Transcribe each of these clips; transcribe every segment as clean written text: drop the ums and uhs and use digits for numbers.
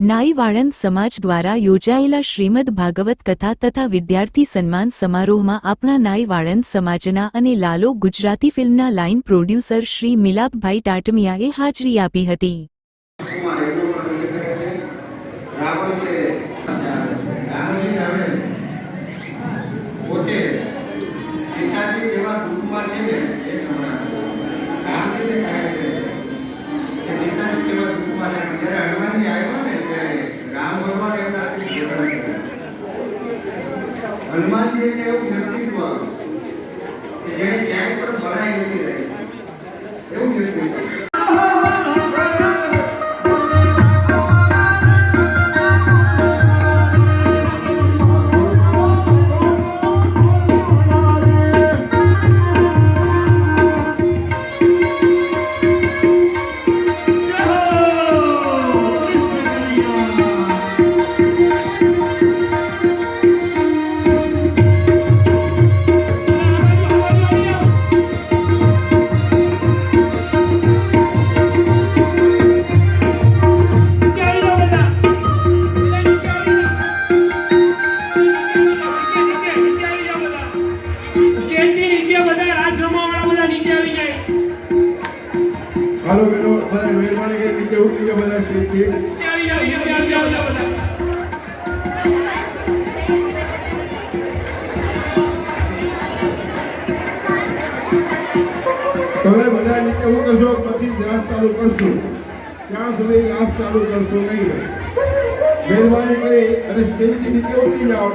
નાઈ વાળંદ સમાજ દ્વારા યોજાયેલા શ્રીમદ ભાગવત કથા તથા વિદ્યાર્થી સન્માન સમારોહમાં આપણા નાઈ વાળંદ સમાજના અને લાલો ગુજરાતી ફિલ્મના લાઇન પ્રોડ્યુસર શ્રી મિલાપભાઈ ટાટમિયાએ હાજરી આપી હતી. हनुमान जी ने એવું વ્યક્તિત્વ કે જેને ક્યાંય પણ ભરાઈ નથી રહી એવું વ્યક્તિત્વ हेलो बेलो बड़ा मेहरबानी के नीचे उतरी के बड़ा स्टेज पे जाओ बता તમે બધા નીચે હું કરશો પછી રાસ ચાલુ કરશો ત્યાં સુધી રાસ ચાલુ કરશો નહીં મહેરબાની કરી અને સ્ટેજ થી નીચે ઉતરી જાઓ.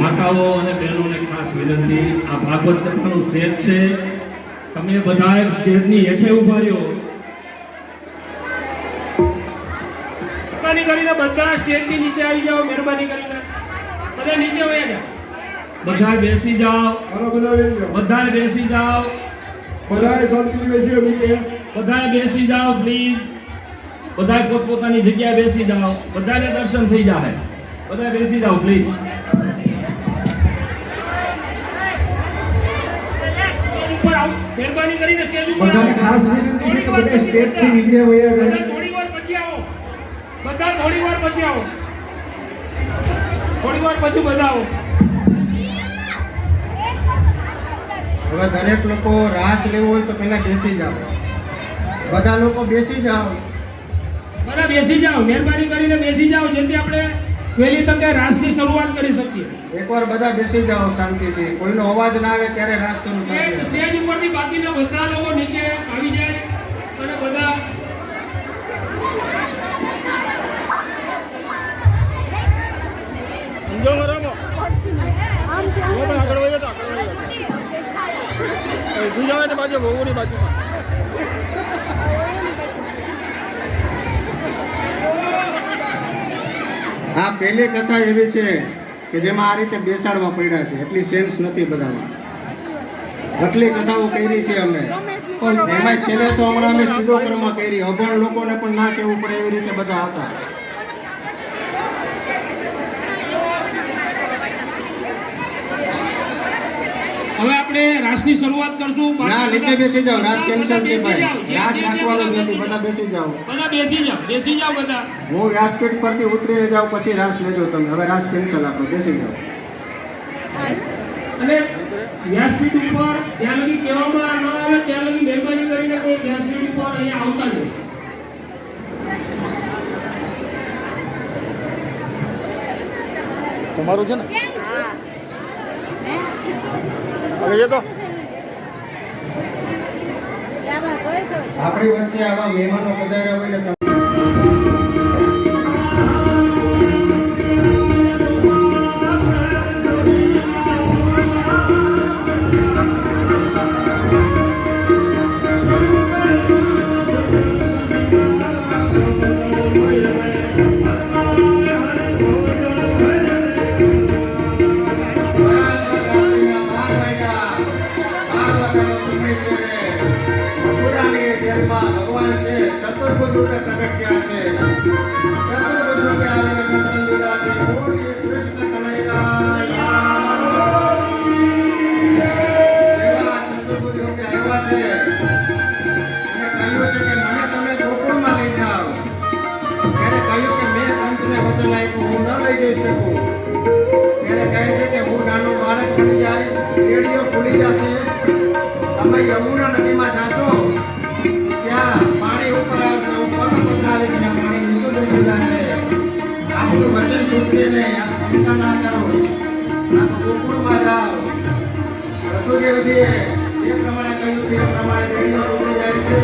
માતાઓ અને બહેનોને ખાસ વિનંતી, આ ભાગવત કથાનું સ્ટેજ છે, તમે બધા સ્ટેજની હેઠે ઉભા રહ્યો. મહેરબાની કરીને બધા સ્ટેજની નીચે આવી જાઓ. મહેરબાની કરીને બધા નીચે વયા જાઓ. બધા બેસી જાઓ. હાલો બધા બેસી જાઓ. બધા બેસી જાઓ. બધા શાંતિથી બેસી નીચે. બધા બેસી જાઓ પ્લીઝ. બધા પોતપોતાની જગ્યાએ બેસી જાઓ. બધાને દર્શન થઈ જાય. બધા બેસી જાઓ પ્લીઝ. મહેરબાની કરીને સ્ટેજ ઉપર બધાને ખાસ વિનંતી છે કે બધા સ્ટેજ થી નીચે વયા જાય. થોડી વાર પછી આવો. બધા થોડી વાર પછી આવો. થોડી વાર પછી બધા આવો. હવે દરેક લોકો રાસ લેવો હોય તો પહેલા બેસી જાઓ. બધા લોકો બેસી જાઓ. બધા બેસી જાઓ. મહેરબાની કરીને બેસી જાઓ જેથી આપણે વહેલી તકે રાસની શરૂઆત કરી શકીએ. એકવાર બધા બેસી જાઓ શાંતિથી. કોઈનો અવાજ ના આવે ત્યારે રાસ શરૂ થશે. સ્ટેજ ઉપરથી બાકીના બધા લોકો નીચે આવી જાય અને બધા સમજો બરાબર. આગળ વહી જતા ઊભી જાવ ને બાજુ ભોગોની બાજુમાં. આ પહેલી કથા એવી છે કે જેમાં આ રીતે બેસાડવા પડ્યા છે. એટલી સેન્સ નથી બધામાં. આટલી કથાઓ કરી છે અમે. એમાં છેલ્લે તો હમણાં અમે સીધો કર્મ કરી. અભણ લોકોને પણ ના કહેવું પડે એવી રીતે બધા હતા. હવે આપણે રાસની શરૂઆત કરશું. ના નીચે બેસી જાઓ. રાસ કેન્સલ છે ભાઈ. રાસ રાખવાનો નથી. બધા બેસી જાઓ. બધા બેસી જાઓ. બેસી જાઓ બધા. હું વ્યાસપીઠ પરથી ઉતરીને જાઉં પછી રાસ લેજો તમે. હવે રાસ કેન્સલ આપો. બેસી જાઓ. અને વ્યાસપીઠ ઉપર જ્યાં લગી કહેવામાં ન આવે ત્યાં લગી મહેરબાની કરીને કોઈ વ્યાસપીઠ ઉપર અહીંયા આવતા જ તમારું છે ને આપણી વચ્ચે આવા મહેમાનો પધાર્યા હોય ને ભગવાન છે ચતુર્ભુજ રૂપે પ્રગટ થયા છે. ચતુર્ભુજ રૂપે આવીને દર્શન લીધા છે. કૃષ્ણ કનૈયા એવા ચતુર્ભુજ થઈ જશે. તમે યમુના નદીમાં જાશો ત્યાં પાણી ઉપર આવશે, ઉપર પથરાવે છે, પાણી નીચું જશે જાય. આ બધું વચન તૂટશે નહીં. આ ચિંતા ના કરો. આ તો ગોકુળમાં જાઓ. વસુદેવજીએ જે પ્રમાણે કહ્યું તે પ્રમાણે રેડીઓ તૂટી જાય છે.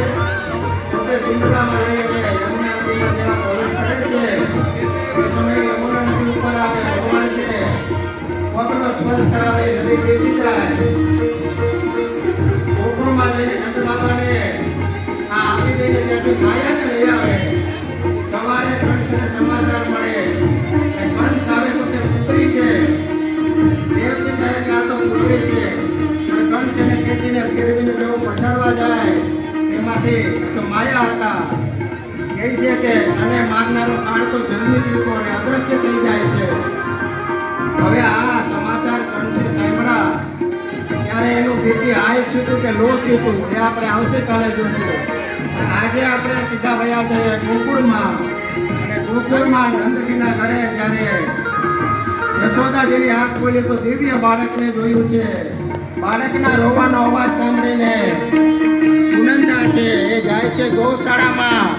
પોતે સિંધુરામાં રહે છે, યમુના નદીમાં જેવા પ્રવેશ કરે છે એ સમયે યમુના નદી ઉપર આવે ભગવાન છે, પગનો સ્પર્શ કરાવે નદી બેસી જાય. ગોકુળમાં જઈને નંદ બાબાને આ આપી દઈને ત્યાંથી માયાને લઈ આવે. સવારે કંસને સમાચાર મળે કે કંસ આવે તો તે પુત્રી છે. દેવજી કહે કે આ તો પુત્રી છે. કંસ એને ખેંચીને ફેરવીને જેવો પછાડવા જાય તેમાંથી તો માયા હતા. કહે છે કે તને માગનારો કાળ તો જન્મી ચૂક્યો અને અદ્રશ્ય થઈ જાય છે. હવે આ સમાચાર કંસે સાંભળ્યા ત્યારે એનું બીપી હાઈ થયું કે લો થયું. એ આપણે આવતીકાલે જોઈશું. આજે આપણે સીધા વયા જઈએ ગોકુળમાં. અને ગોકુળમાં નંદજીના ઘરે જ્યારે યશોદાજીની આંખ ખોલી તો દિવ્ય બાળકને જોયું છે. બાળકના રોવાનો અવાજ સાંભળીને સુનંદા છે એ જાય છે ગૌશાળામાં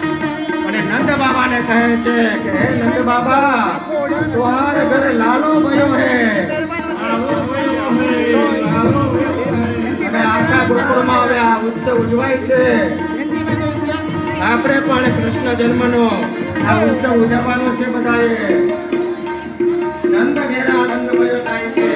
અને નંદ બાબાને કહે છે કે હે નંદ બાબા, તમાર ઘર લાલો ભયો હે. અને આખા ગોકુળમાં હવે આ ઉત્સવ ઉજવાય છે. આપણે પણ કૃષ્ણ જન્મનો આ ઉત્સવ ઉજવવાનો છે બધાએ. નંદ ઘેરા આનંદ ભયો થાય છે.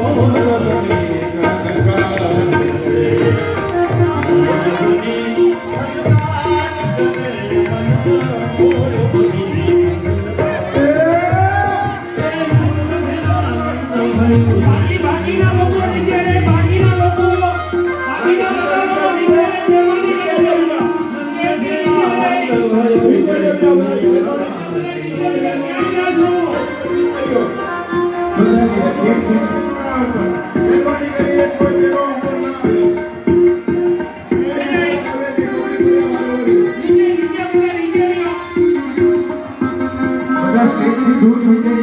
Oh મહેરબાની કરીને કોઈ પેલો ઉપર ના આવે. બધા સ્ટેજથી દૂર થઈ જાય.